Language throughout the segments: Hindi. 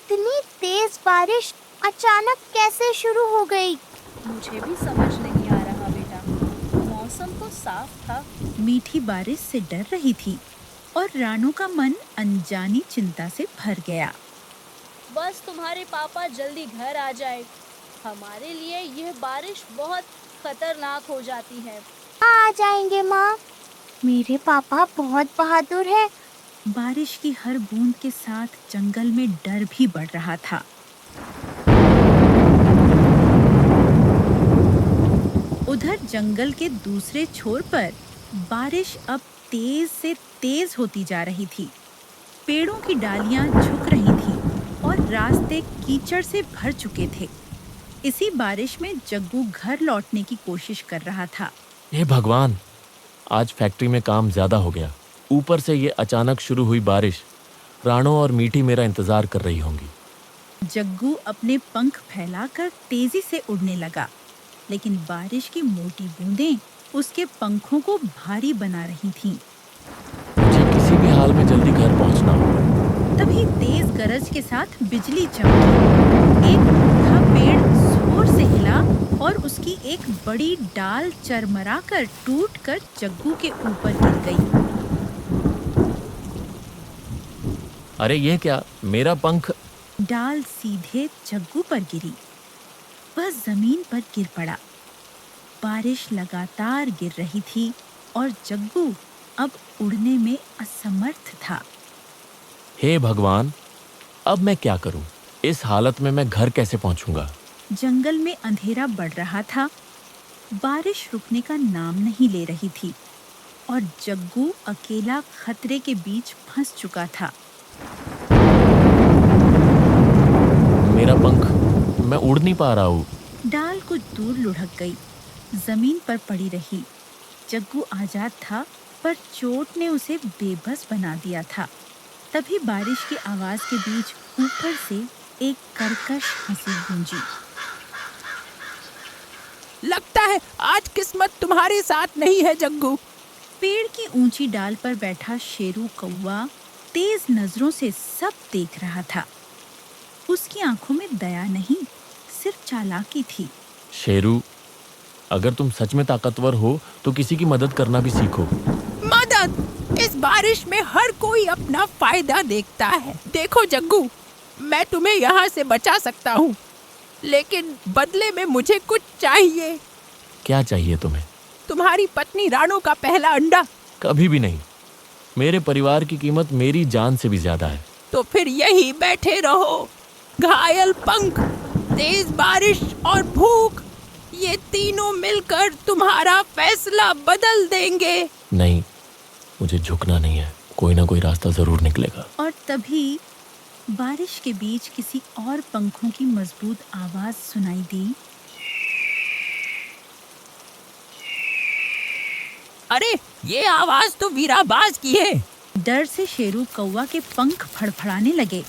इतनी तेज बारिश अचानक कैसे शुरू हो गई? मुझे भी समझ नहीं आ रहा बेटा। मौसम तो साफ था। मीठी बारिश से डर रही थी और रानू का मन अनजानी चिंता से भर गया। बस तुम्हारे पापा जल्दी घर आ जाए। हमारे लिए यह बारिश बहुत खतरनाक हो जाती है। आ जाएंगे माँ। मेरे पापा बहुत बहादुर हैं। बारिश की हर बूंद के साथ जंगल में डर भी बढ़ रहा था। उधर जंगल के दूसरे छोर पर बारिश अब तेज से तेज होती जा रही थी। पेड़ों की डालियां झुक रही थीं और रास्ते कीचड़ से भर चुके थे। इसी बारिश में जग्गू घर लौटने की कोशिश कर रहा था। हे भगवान, आज फैक्ट्री में काम ज्यादा हो गया। ऊपर से ये अचानक शुरू हुई बारिश। राणो और मीठी मेरा इंतजार कर रही होंगी। जग्गू अपने पंख फैलाकर तेजी से उड़ने लगा, लेकिन बारिश की मोटी बूंदें उसके पंखों को भारी बना रही थीं। मुझे किसी भी हाल में जल्दी घर पहुंचना होगा। तभी तेज गरज के साथ बिजली चमकी। एक बूढ़ा पेड़ जोर से हिला और उसकी एक बड़ी डाल चरमराकर टूटकर जग्गू के ऊपर गिर गई। अरे ये क्या, मेरा पंख! डाल सीधे जग्गू पर गिरी। वह जमीन पर गिर पड़ा। बारिश लगातार गिर रही थी और जग्गू अब उड़ने में असमर्थ था। हे भगवान, अब मैं क्या करूं? इस हालत में मैं घर कैसे पहुंचूंगा? जंगल में अंधेरा बढ़ रहा था। बारिश रुकने का नाम नहीं ले रही थी और जग्गू अकेला खतरे के बीच फंस चुका था। मेरा पंख, मैं उड़ नहीं पा रहा हूँ। डाल कुछ दूर लुढ़क गई, जमीन पर पड़ी रही। जग्गू आजाद था, पर चोट ने उसे बेबस बना दिया था। तभी बारिश की आवाज के बीच ऊपर से एक कर्कश हंसी गूंजी। लगता है आज किस्मत तुम्हारे साथ नहीं है जग्गू। पेड़ की ऊंची डाल पर बैठा शेरू कौवा तेज नजरों से सब देख रहा था। उसकी आंखों में दया नहीं, सिर्फ चालाकी थी। शेरू, अगर तुम सच में ताकतवर हो तो किसी की मदद करना भी सीखो। मदद? इस बारिश में हर कोई अपना फायदा देखता है। देखो जग्गू, मैं तुम्हें यहाँ से बचा सकता हूँ, लेकिन बदले में मुझे कुछ चाहिए। क्या चाहिए तुम्हें? तुम्हारी पत्नी राणो का पहला अंडा। कभी भी नहीं। मेरे परिवार की कीमत मेरी जान से भी ज्यादा है। तो फिर यही बैठे रहो। घायल पंख, तेज बारिश और भूख, ये तीनों मिलकर तुम्हारा फैसला बदल देंगे। नहीं, मुझे झुकना नहीं है। कोई ना कोई रास्ता जरूर निकलेगा। और तभी बारिश के बीच किसी और पंखों की मजबूत आवाज सुनाई दी। अरे, ये आवाज तो वीराबाज की है। डर से शेरू कौवा के पंख फड़फड़ाने लगे।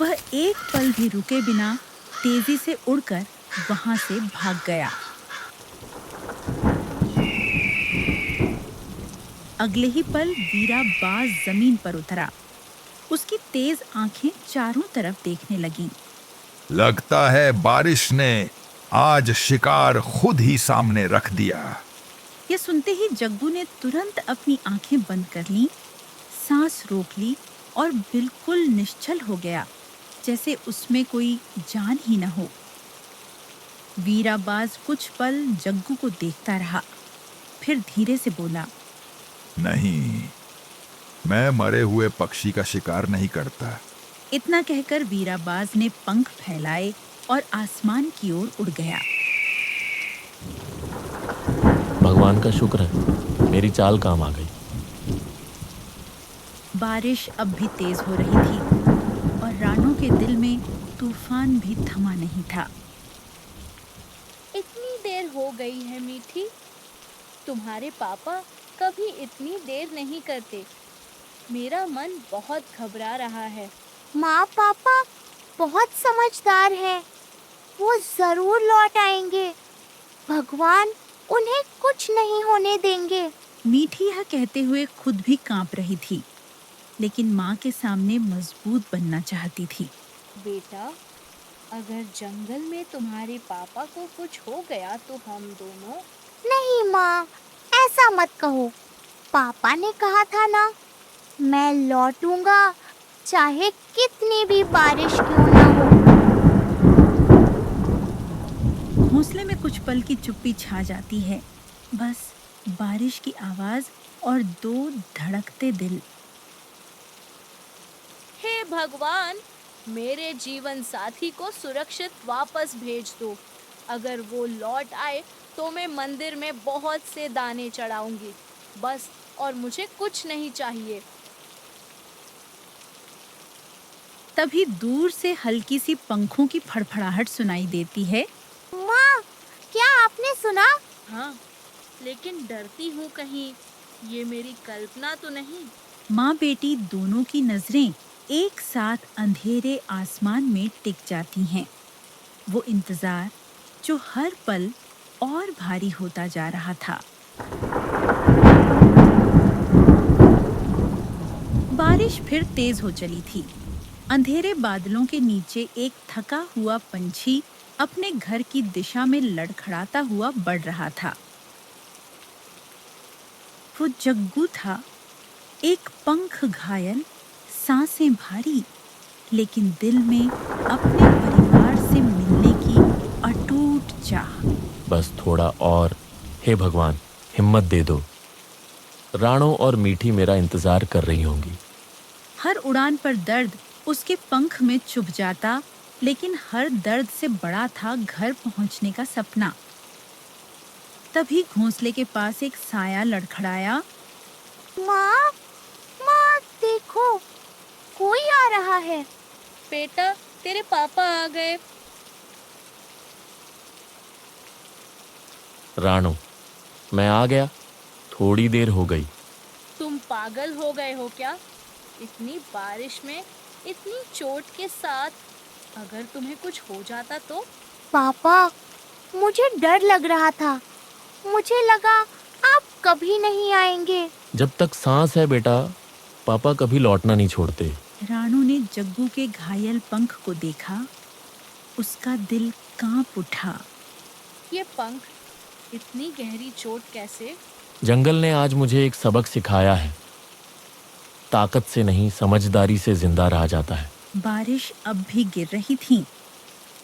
वह एक पल भी रुके बिना तेजी से उड़कर वहां से भाग गया। अगले ही पल वीराबाज जमीन पर उतरा। उसकी तेज आंखें चारों तरफ देखने लगीं। लगता है बारिश ने आज शिकार खुद ही सामने रख दिया। यह सुनते ही जग्गू ने तुरंत अपनी आंखें बंद कर लीं, सांस रोक ली और बिल्कुल निश्चल हो गया, जैसे उसमें कोई जान ही न हो। वीराबाज कुछ पल जग्गू को देखता रहा, फिर धीरे से बोला, नहीं, मैं मरे हुए पक्षी का शिकार नहीं करता। इतना कहकर वीराबाज ने पंख फैलाए और आसमान की ओर उड़ गया। भगवान का शुक्र है, मेरी चाल काम आ गई। बारिश अब भी तेज हो रही थी और रानू के दिल में तूफान भी थमा नहीं था। इतनी देर हो गई है मीठी। तुम्हारे पापा कभी इतनी देर नहीं करते। मेरा मन बहुत घबरा रहा है। माँ पापा बहुत समझदार हैं। वो जरूर लौट आएंगे। भगवान उन्हें कुछ नहीं होने देंगे। मीठी यह कहते हुए खुद भी कांप रही थी, लेकिन माँ के सामने मजबूत बनना चाहती थी। बेटा, अगर जंगल में तुम्हारे पापा को कुछ हो गया तो हम दोनों। नहीं माँ, ऐसा मत कहो। पापा ने कहा था ना, मैं लौटूंगा चाहे कितनी भी बारिश क्यों ना हो। घोंसले में कुछ पल की चुप्पी छा जाती है। बस बारिश की आवाज और दो धड़कते दिल। हे भगवान, मेरे जीवन साथी को सुरक्षित वापस भेज दो। अगर वो लौट आए तो मैं मंदिर में बहुत से दाने चढ़ाऊंगी, बस, और मुझे कुछ नहीं चाहिए। तभी दूर से हल्की सी पंखों की फड़फड़ाहट सुनाई देती है। माँ, क्या आपने सुना? हाँ, लेकिन डरती हूँ कहीं ये मेरी कल्पना तो नहीं। माँ बेटी दोनों की नजरें एक साथ अंधेरे आसमान में टिक जाती हैं। वो इंतजार जो हर पल और भारी होता जा रहा था। बारिश फिर तेज हो चली थी। अंधेरे बादलों के नीचे एक थका हुआ पंछी अपने घर की दिशा में लड़खड़ाता हुआ बढ़ रहा था। वो जग्गू था, एक पंख घायल, सांसें भारी, लेकिन दिल में अपने परिवार से मिलने की अटूट चाह। बस थोड़ा और, हे भगवान, हिम्मत दे दो। राणो और मीठी मेरा इंतजार कर रही होंगी। हर उड़ान पर दर्द उसके पंख में चुभ जाता, लेकिन हर दर्द से बड़ा था घर पहुंचने का सपना। तभी घोंसले के पास एक साया लड़खड़ाया। माँ, माँ देखो, कोई आ रहा है। बेटा, तेरे पापा आ गए। राणो, मैं आ गया, थोड़ी देर हो गई। तुम पागल हो गए हो क्या? इतनी बारिश में, इतनी चोट के साथ, अगर तुम्हें कुछ हो जाता तो? पापा, मुझे डर लग रहा था। मुझे लगा आप कभी नहीं आएंगे। जब तक सांस है बेटा, पापा कभी लौटना नहीं छोड़ते। राणो ने जग्गू के घायल पंख को देखा। उसका दिल कांप उठा। ये पंख, इतनी गहरी चोट कैसे? जंगल ने आज मुझे एक सबक सिखाया है। ताकत से नहीं, समझदारी से जिंदा रहा जाता है। बारिश अब भी गिर रही थी,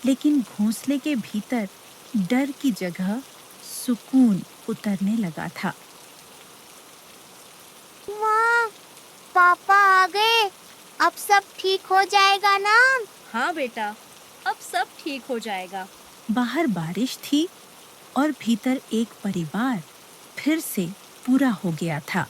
लेकिन घोंसले के भीतर डर की जगह सुकून उतरने लगा था। माँ, पापा आ गए। अब सब ठीक हो जाएगा ना? हाँ बेटा, अब सब ठीक हो जाएगा। बाहर बारिश थी और भीतर एक परिवार फिर से पूरा हो गया था।